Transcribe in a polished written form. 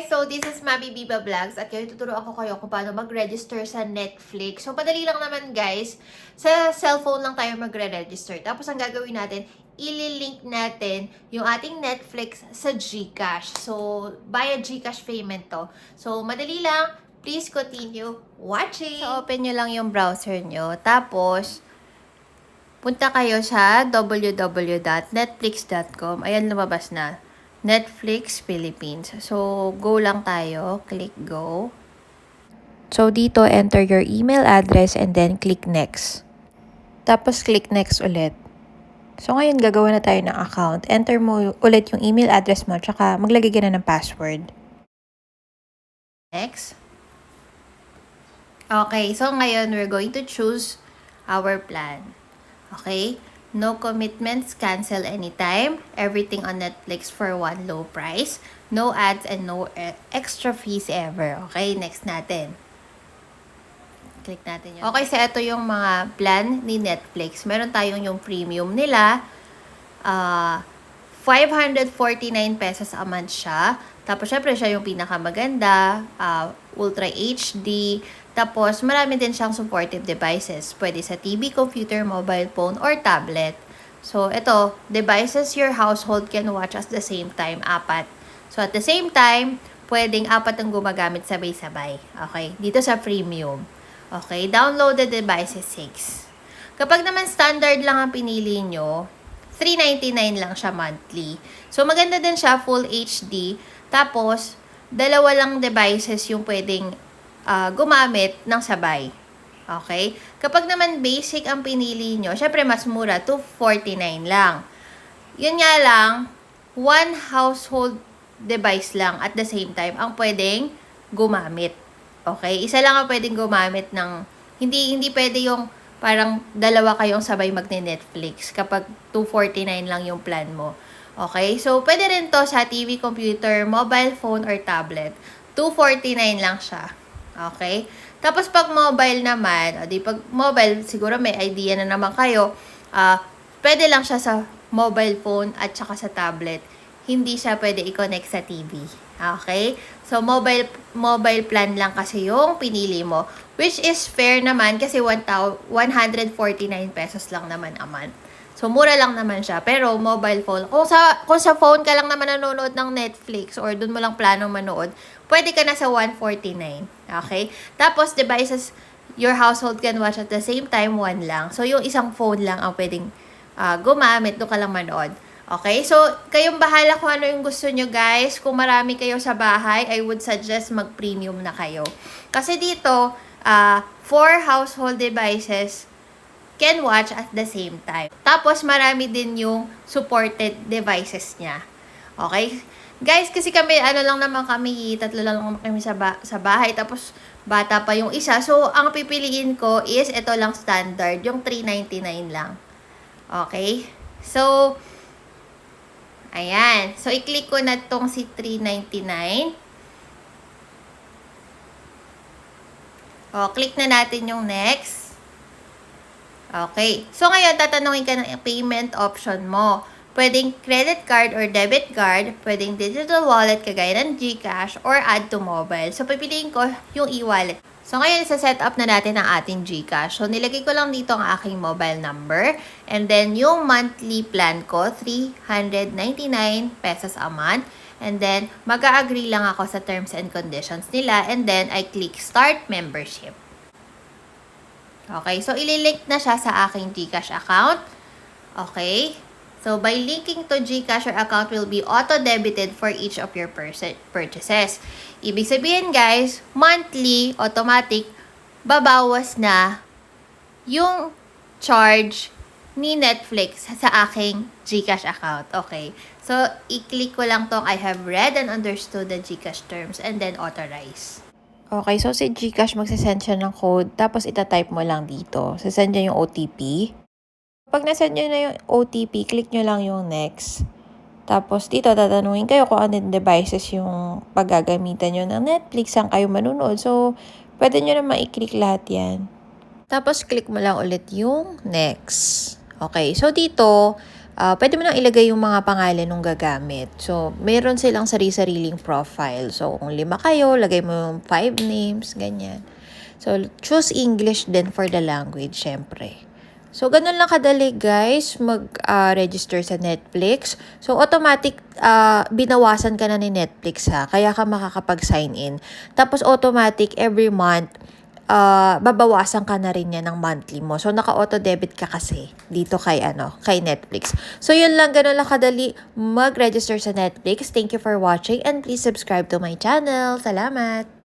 guys! So, this is Mami Biba Vlogs at ngayon tuturuan ko kayo kung paano mag-register sa Netflix. So, padali lang naman guys. Sa cellphone lang tayo magre-register. Tapos, ang gagawin natin, ililink natin yung ating Netflix sa GCash. So, via GCash payment to. So, madali lang. Please continue watching. So, open nyo lang yung browser nyo. Tapos, punta kayo sa www.netflix.com. Ayan, lumabas na. Netflix Philippines. So, go lang tayo. Click go. So, dito, enter your email address and then click next. Tapos, click next ulit. So, ngayon, gagawa na tayo ng account. Enter mo ulit yung email address mo, tsaka maglagay ka na ng password. Next. Okay, so ngayon, we're going to choose our plan. Okay? No commitments, cancel anytime. Everything on Netflix for one low price. No ads and no extra fees ever. Okay, next natin. Click natin yun. Okay, so ito yung mga plan ni Netflix. Meron tayong yung premium nila. 549 pesos a month siya. Tapos, syempre, siya yung pinakamaganda. Ultra HD. Tapos, marami din siyang supportive devices. Pwede sa TV, computer, mobile phone, or tablet. So, ito, devices your household can watch at the same time, 4. So, at the same time, pwedeng 4 ang gumagamit sabay-sabay. Okay? Dito sa premium. Okay? Downloaded devices 6. Kapag naman standard lang ang pinili nyo, $3.99 lang siya monthly. So, maganda din siya, full HD. Tapos, 2 lang devices yung pwedeng gumamit ng sabay. Okay? Kapag naman basic ang pinili nyo, syempre mas mura, $249 lang. Yun nga lang, 1 household device lang at the same time ang pwedeng gumamit. Okay? Isa lang ang pwedeng gumamit ng, hindi pwede yung parang 2 kayong sabay magne-Netflix kapag $249 lang yung plan mo. Okay? So, pwede rin to sa TV, computer, mobile phone, or tablet. $249 lang siya. Okay? Tapos, pag mobile naman, pag mobile, siguro may idea na naman kayo, pwede lang siya sa mobile phone at saka sa tablet. Hindi siya pwede i-connect sa TV. Okay? So, mobile plan lang kasi yung pinili mo. Which is fair naman kasi 149 pesos lang naman a month. So, mura lang naman siya. Pero, mobile phone, kung sa phone ka lang naman nanonood ng Netflix or dun mo lang planong manood, pwede ka na sa 149. Okay? Tapos, devices your household can watch at the same time, 1 lang. So, yung isang phone lang ang pwedeng gumamit, doon ka lang manood. Okay? So, kayong bahala kung ano yung gusto nyo, guys. Kung marami kayo sa bahay, I would suggest mag-premium na kayo. Kasi dito, 4 household devices can watch at the same time. Tapos, marami din yung supported devices niya. Okay? Guys, kasi kami, lang naman kami, 3 lang naman kami sa bahay. Tapos, bata pa yung isa. So, ang pipiliin ko is, ito lang standard, yung $3.99 lang. Okay? So, ayan. So, i-click ko na tong si $3.99. O, click na natin yung next. Okay. So, ngayon, tatanungin ka ng payment option mo. Pwedeng credit card or debit card. Pwedeng digital wallet kagaya ng GCash or add to mobile. So, pipiliin ko yung e-wallet. So, ngayon, isa-set up na natin ang ating GCash. So, nilagay ko lang dito ang aking mobile number. And then, yung monthly plan ko, 399 pesos a month. And then, mag-a-agree lang ako sa terms and conditions nila. And then, I click Start Membership. Okay, so ililink na siya sa aking GCash account. Okay, so by linking to GCash, your account will be auto-debited for each of your purchases. Ibig sabihin guys, monthly, automatic, babawas na yung charge ni Netflix sa aking GCash account. Okay, so i-click ko lang tong I have read and understood the GCash terms and then authorize. Okay, so si GCash magsasend siya ng code, tapos itatype mo lang dito. Sasend niya yung OTP. Pag nasend niya na yung OTP, click nyo lang yung next. Tapos dito, tatanungin kayo kung ano devices yung paggagamitan nyo ng Netflix, saan kayo manunood. So, pwede nyo naman i-click lahat yan. Tapos, click mo lang ulit yung next. Okay, so dito, pwede mo nang ilagay yung mga pangalan ng gagamit. So, meron silang sari-sariling profile. So, kung 5 kayo, lagay mo yung 5 names, ganyan. So, choose English din for the language, syempre. So, ganun lang kadali, guys, mag-register sa Netflix. So, automatic, binawasan ka na ni Netflix, ha? Kaya ka makakapag-sign in. Tapos, automatic, every month, babawasan ka na rin yan ng monthly mo. So, naka-auto-debit ka kasi dito kay Netflix. So, yun lang, ganun lang kadali mag-register sa Netflix. Thank you for watching and please subscribe to my channel. Salamat!